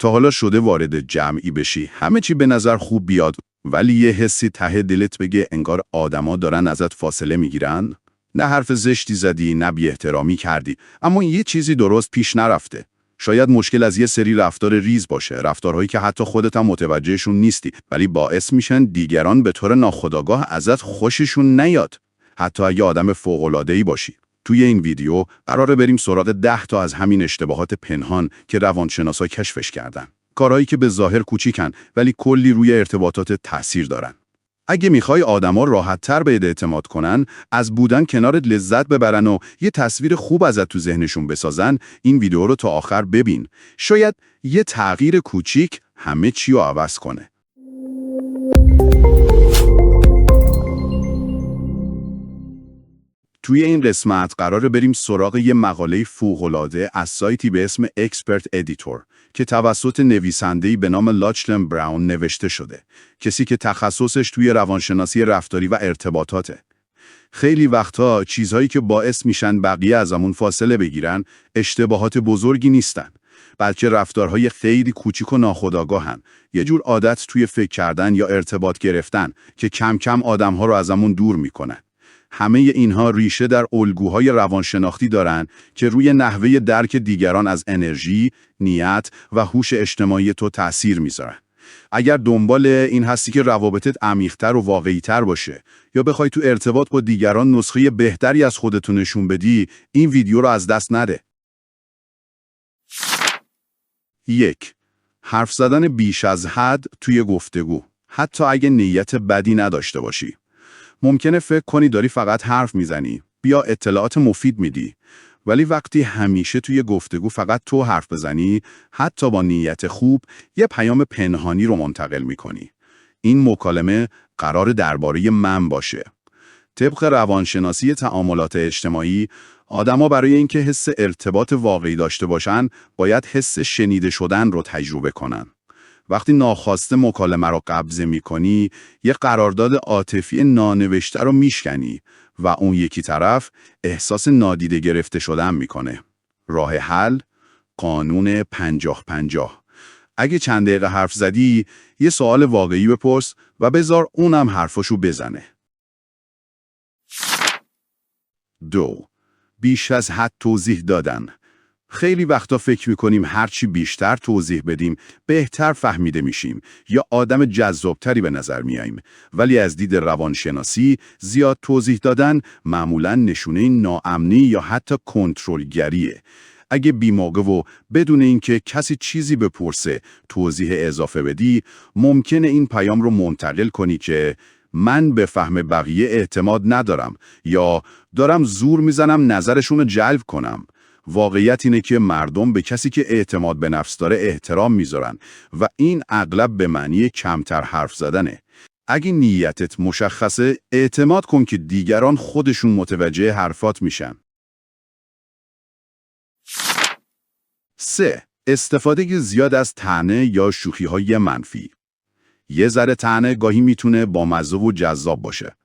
تا حالا شده وارد جمعی بشی، همه چی به نظر خوب بیاد، ولی یه حسی ته دلت بگه انگار آدما دارن ازت فاصله میگیرن؟ نه حرف زشتی زدی، نه بی احترامی کردی، اما یه چیزی درست پیش نرفته. شاید مشکل از یه سری رفتار ریز باشه، رفتارهایی که حتی خودت هم متوجهشون نیستی، ولی باعث میشن دیگران به طور ناخودآگاه ازت خوششون نیاد، حتی اگه آدم فوق‌العاده‌ای باشی. توی این ویدیو قراره بریم سراغ 10 تا از همین اشتباهات پنهان که روانشناسا کشفش کردن. کارهایی که به ظاهر کوچیکن ولی کلی روی ارتباطات تأثیر دارن. اگه میخوای آدما راحت‌تر بهت اعتماد کنن، از بودن کنارت لذت ببرن و یه تصویر خوب ازت تو ذهنشون بسازن، این ویدیو رو تا آخر ببین. شاید یه تغییر کوچیک همه چی رو عوض کنه. توی این قسمت قراره بریم سراغ یه مقاله فوق‌العاده از سایتی به اسم اکسپرت ادیتور که توسط نویسنده‌ای به نام لاچلن براون نوشته شده. کسی که تخصصش توی روانشناسی رفتاری و ارتباطاته. خیلی وقتا چیزهایی که باعث میشن بقیه ازمون فاصله بگیرن، اشتباهات بزرگی نیستن، بلکه رفتارهای خیلی کوچیک و ناخودآگاهن. یه جور عادت توی فکر کردن یا ارتباط گرفتن که کم کم آدم‌ها رو ازمون دور میکنن. همه اینها ریشه در الگوهای روانشناختی دارن که روی نحوه درک دیگران از انرژی، نیت و هوش اجتماعی تو تأثیر میذارن. اگر دنبال این هستی که روابطت عمیق‌تر و واقعی‌تر باشه یا بخوای تو ارتباط با دیگران نسخه بهتری از خودت نشون بدی، این ویدیو رو از دست نده. 1. حرف زدن بیش از حد توی گفتگو، حتی اگه نیت بدی نداشته باشی. ممکنه فکر کنی داری فقط حرف میزنی، بیا اطلاعات مفید میدی، ولی وقتی همیشه توی گفتگو فقط تو حرف بزنی، حتی با نیت خوب، یه پیام پنهانی رو منتقل میکنی. این مکالمه قرار درباره من باشه. طبق روانشناسی تعاملات اجتماعی، آدما برای اینکه حس ارتباط واقعی داشته باشن، باید حس شنیده شدن رو تجربه کنن. وقتی ناخواسته مکالمه رو قبضه می‌کنی، یه قرارداد عاطفی نانوشته رو میشکنی و اون یکی طرف احساس نادیده گرفته شدن میکنه. راه حل، قانون 50-50. اگه چند دقیقه حرف زدی، یه سوال واقعی بپرس و بذار اونم حرفاشو بزنه. 2. بیش از حد توضیح دادن. خیلی وقتا فکر میکنیم هرچی بیشتر توضیح بدیم بهتر فهمیده میشیم یا آدم جذابتری به نظر میاییم، ولی از دید روانشناسی زیاد توضیح دادن معمولاً نشونه ناامنی یا حتی کنترلگریه. اگه بی‌موقع و بدون اینکه کسی چیزی بپرسه توضیح اضافه بدی، ممکنه این پیام رو منتقل کنی که من به فهم بقیه اعتماد ندارم یا دارم زور میزنم نظرشون رو جلب کنم. واقعیت اینه که مردم به کسی که اعتماد به نفس داره احترام میذارن و این اغلب به معنی کمتر حرف زدنه. اگه نیتت مشخصه، اعتماد کن که دیگران خودشون متوجه حرفات میشن. 3. استفاده زیاد از طعنه یا شوخی‌های منفی. یه ذره طعنه گاهی میتونه بامزه و جذاب باشه،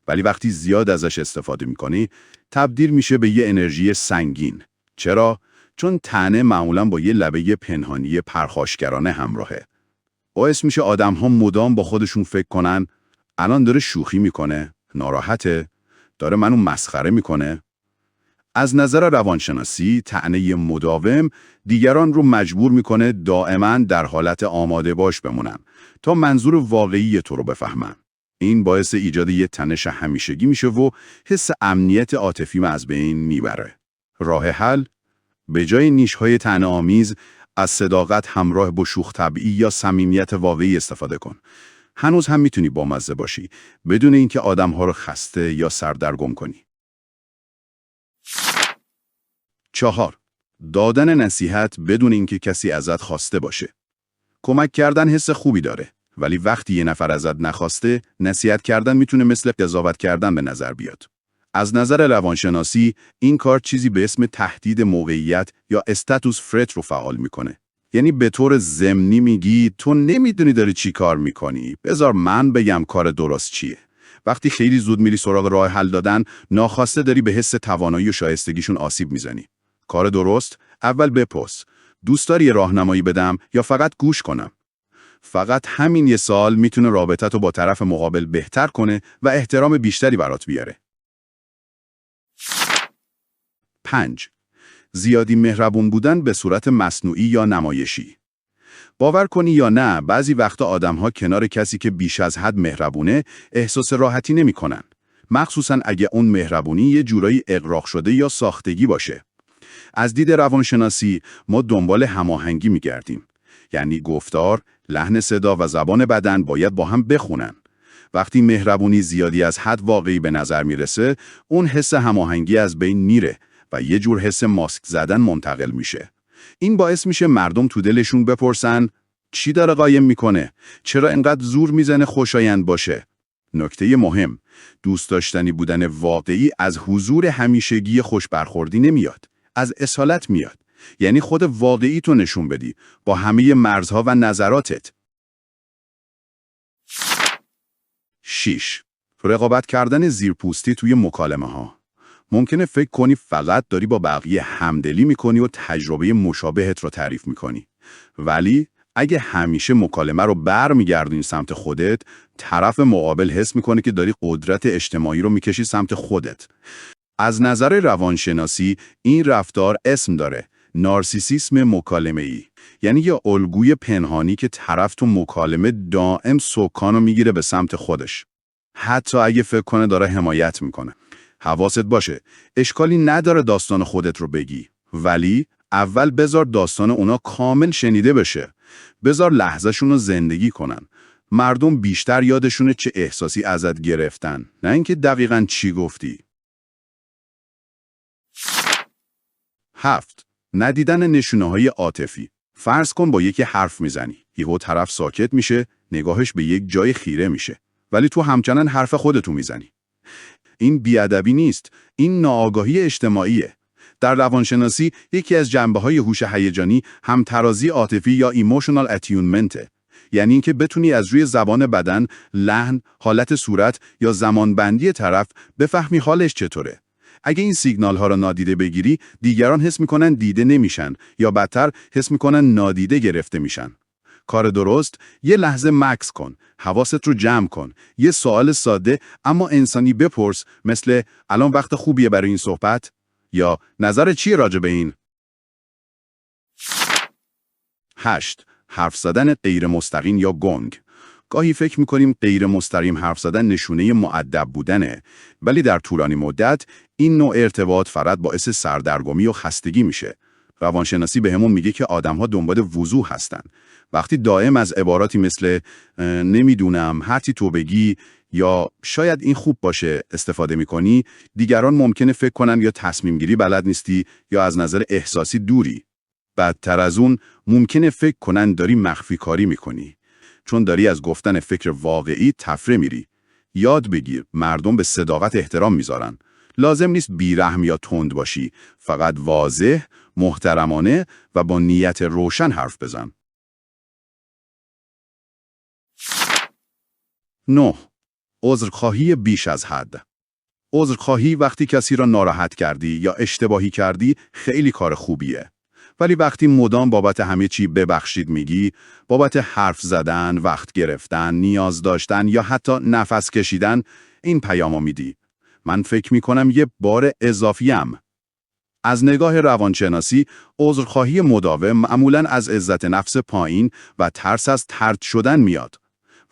ولی وقتی زیاد ازش استفاده میکنی، تبدیل میشه به یه انرژی سنگین. چرا؟ چون طعنه معمولاً با یه لبه پنهانی پرخاشگرانه همراهه. باعث میشه آدم‌ها مدام با خودشون فکر کنن الان داره شوخی میکنه، ناراحته، داره منو مسخره میکنه. از نظر روانشناسی، طعنه مداوم دیگران رو مجبور میکنه دائما در حالت آماده باش بمونن تا منظور واقعی تو رو بفهمن. این باعث ایجاد یه تنش همیشگی میشه و حس امنیت عاطفی از بین میبره. راه حل، به جای نیش‌های طعنه‌آمیز، از صداقت همراه با شوخ طبعی یا صمیمیت واقعی استفاده کن. هنوز هم میتونی بامزه باشی، بدون اینکه آدم‌ها رو خسته یا سردرگم کنی. 4. دادن نصیحت بدون اینکه کسی ازت خواسته باشه. کمک کردن حس خوبی داره، ولی وقتی یه نفر ازت نخواسته، نصیحت کردن میتونه مثل قضاوت کردن به نظر بیاد. از نظر روانشناسی، این کار چیزی به اسم تهدید موقعیت یا استاتوس فرت رو فعال میکنه. یعنی به طور ضمنی میگی تو نمیدونی داری چی کار میکنی، بذار من بگم کار درست چیه. وقتی خیلی زود میری سراغ راه حل دادن، ناخواسته داری به حس توانایی و شایستگیشون آسیب میزنی. کار درست، اول بپرس دوست داری راهنمایی بدم یا فقط گوش کنم؟ فقط همین یه سوال میتونه رابطت رو با طرف مقابل بهتر کنه و احترام بیشتری برات بیاره. 5. زیادی مهربون بودن به صورت مصنوعی یا نمایشی. باور کنی یا نه، بعضی وقتا آدم‌ها کنار کسی که بیش از حد مهربونه احساس راحتی نمی‌کنن. مخصوصاً اگه اون مهربونی یه جورایی اغراق شده یا ساختگی باشه. از دید روانشناسی ما دنبال هماهنگی می‌گردیم. یعنی گفتار، لحن صدا و زبان بدن باید با هم بخونن. وقتی مهربونی زیادی از حد واقعی به نظر میرسه، اون حس هماهنگی از بین میره و یه جور حس ماسک زدن منتقل میشه. این باعث میشه مردم تو دلشون بپرسن چی داره قایم میکنه؟ چرا اینقدر زور میزنه خوشایند باشه؟ نکته مهم، دوست داشتنی بودن واقعی از حضور همیشگی خوش برخوردی نمیاد، از اصالت میاد. یعنی خود واقعی تو نشون بدی با همه مرزها و نظراتت. 6. رقابت کردن زیرپوستی توی مکالمه ها. ممکنه فکر کنی فقط داری با بقیه همدلی میکنی و تجربه مشابهت رو تعریف میکنی. ولی اگه همیشه مکالمه رو برمیگردونی سمت خودت، طرف مقابل حس میکنه که داری قدرت اجتماعی رو میکشی سمت خودت. از نظر روانشناسی این رفتار اسم داره: نارسیسیسم مکالمه‌ای. یعنی یه الگوی پنهانی که طرف تو مکالمه دائم سکانو میگیره به سمت خودش. حتی اگه فکر کنه داره حمایت میکنه. حواست باشه، اشکالی نداره داستان خودت رو بگی، ولی اول بذار داستان اونا کامل شنیده بشه. بذار لحظه‌شون رو زندگی کنن. مردم بیشتر یادشونه چه احساسی ازت گرفتن، نه اینکه دقیقاً چی گفتی. 7. ندیدن نشونه‌های عاطفی. فرض کن با یکی حرف میزنی، یهو طرف ساکت میشه، نگاهش به یک جای خیره میشه، ولی تو همچنان حرف خودتو میزنی. این بیادبی نیست، این ناآگاهی اجتماعیه. در روانشناسی یکی از جنبه‌های هوش هیجانی همترازی عاطفی یا emotional attunement، یعنی اینکه بتونی از روی زبان بدن، لحن، حالت صورت یا زمانبندی طرف بفهمی حالش چطوره. اگه این سیگنال ها رو نادیده بگیری، دیگران حس میکنن دیده نمیشن یا بدتر حس میکنن نادیده گرفته میشن. کار درست، یه لحظه مکث کن، حواست رو جمع کن، یه سوال ساده اما انسانی بپرس، مثل الان وقت خوبیه برای این صحبت؟ یا نظر چیه راجع به این؟ 8. حرف زدن غیر مستقیم یا گنگ. گاهی فکر میکنیم غیر مستقیم حرف زدن نشونه مؤدب بودنه، ولی در طولانی مدت این نوع ارتباط فقط باعث سردرگمی و خستگی میشه. روانشناسی بهمون میگه که آدم‌ها دنبال وضوح هستن. وقتی دائم از عباراتی مثل نمیدونم، هرچی تو بگی یا شاید این خوب باشه استفاده میکنی، دیگران ممکنه فکر کنن یا تصمیم گیری بلد نیستی یا از نظر احساسی دوری. بدتر از اون ممکنه فکر کنن داری مخفی کاری میکنی، چون داری از گفتن فکر واقعی تفره میری. یاد بگیر مردم به صداقت احترام میذارن. لازم نیست بیرحم یا تند باشی، فقط واضح، محترمانه و با نیت روشن حرف بزن. 9. عذرخواهی بیش از حد. عذرخواهی وقتی کسی را ناراحت کردی یا اشتباهی کردی خیلی کار خوبیه. ولی وقتی مدام بابت همه چی ببخشید میگی، بابت حرف زدن، وقت گرفتن، نیاز داشتن یا حتی نفس کشیدن، این پیامو میدی: من فکر میکنم یه بار اضافیم. از نگاه روانشناسی، عذرخواهی مداوم معمولاً از عزت نفس پایین و ترس از طرد شدن میاد.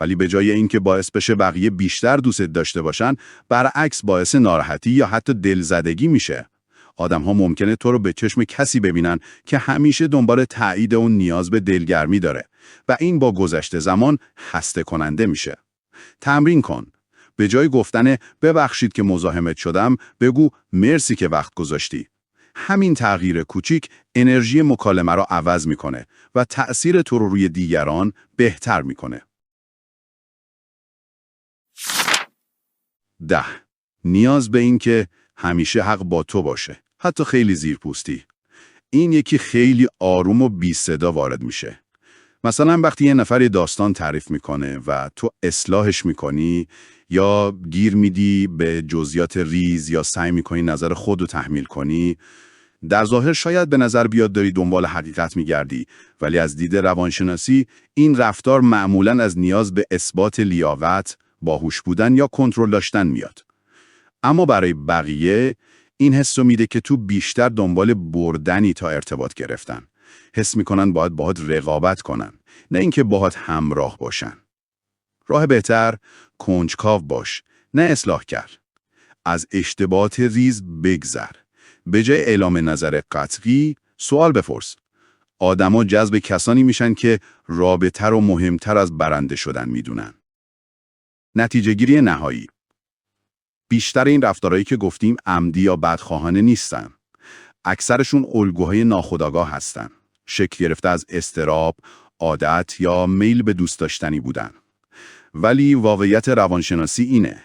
ولی به جای اینکه باعث بشه بقیه بیشتر دوست داشته باشن، برعکس باعث ناراحتی یا حتی دلزدگی میشه. آدم‌ها ممکنه تو رو به چشم کسی ببینن که همیشه دنبال تایید اون نیاز به دلگرمی داره و این با گذشت زمان خسته کننده میشه. تمرین کن. به جای گفتن ببخشید که مزاحمت شدم، بگو مرسی که وقت گذاشتی. همین تغییر کوچیک انرژی مکالمه رو عوض میکنه و تأثیر تو رو روی دیگران بهتر میکنه. 10. نیاز به این که همیشه حق با تو باشه، حتی خیلی زیرپوستی. این یکی خیلی آروم و بی صدا وارد میشه. مثلا وقتی یه نفر داستان تعریف میکنه و تو اصلاحش میکنی یا گیر میدی به جزئیات ریز یا سعی میکنی نظر خودو تحمیل کنی، در ظاهر شاید به نظر بیاد داری دنبال حقیقت میگردی، ولی از دید روانشناسی این رفتار معمولاً از نیاز به اثبات لیاقت، باهوش بودن یا کنترل داشتن میاد. اما برای بقیه این حس رو میده که تو بیشتر دنبال بردنی تا ارتباط گرفتن. حس میکنن باید باهات رقابت کنن، نه اینکه باهات همراه باشن. راه بهتر کنجکاو باش، نه اصلاحگر. از اشتباهات ریز بگذر. به جای اعلام نظر قطعی، سوال بپرس. آدما جذب کسانی میشن که رابطه رو مهمتر از برنده شدن میدونن. نتیجه گیری نهایی. بیشتر این رفتارهایی که گفتیم عمدی یا بدخواهانه نیستن. اکثرشون الگوهای ناخودآگاه هستن. شکل گرفته از اضطراب، عادت یا میل به دوست داشتنی بودن. ولی واقعیت روانشناسی اینه.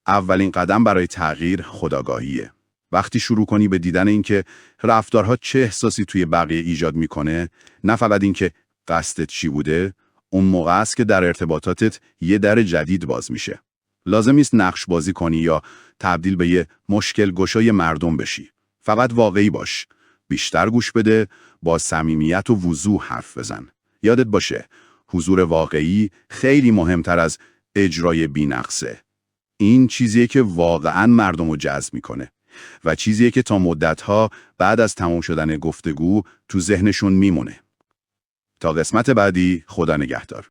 اولین قدم برای تغییر خودآگاهیه. وقتی شروع کنی به دیدن اینکه رفتارها چه احساسی توی بقیه ایجاد میکنه، نه فقط اینکه قصدت چی بوده، اون موقع است که در ارتباطاتت یه در جدید باز میشه. لازم نیست نقش بازی کنی یا تبدیل به یه مشکل گشای مردم بشی. فقط واقعی باش. بیشتر گوش بده، با صمیمیت و وضوح حرف بزن. یادت باشه، حضور واقعی خیلی مهمتر از اجرای بی‌نقصه. این چیزیه که واقعاً مردم رو جذب میکنه و چیزیه که تا مدتها بعد از تمام شدن گفتگو تو ذهنشون میمونه. تا قسمت بعدی، خدا نگهدار.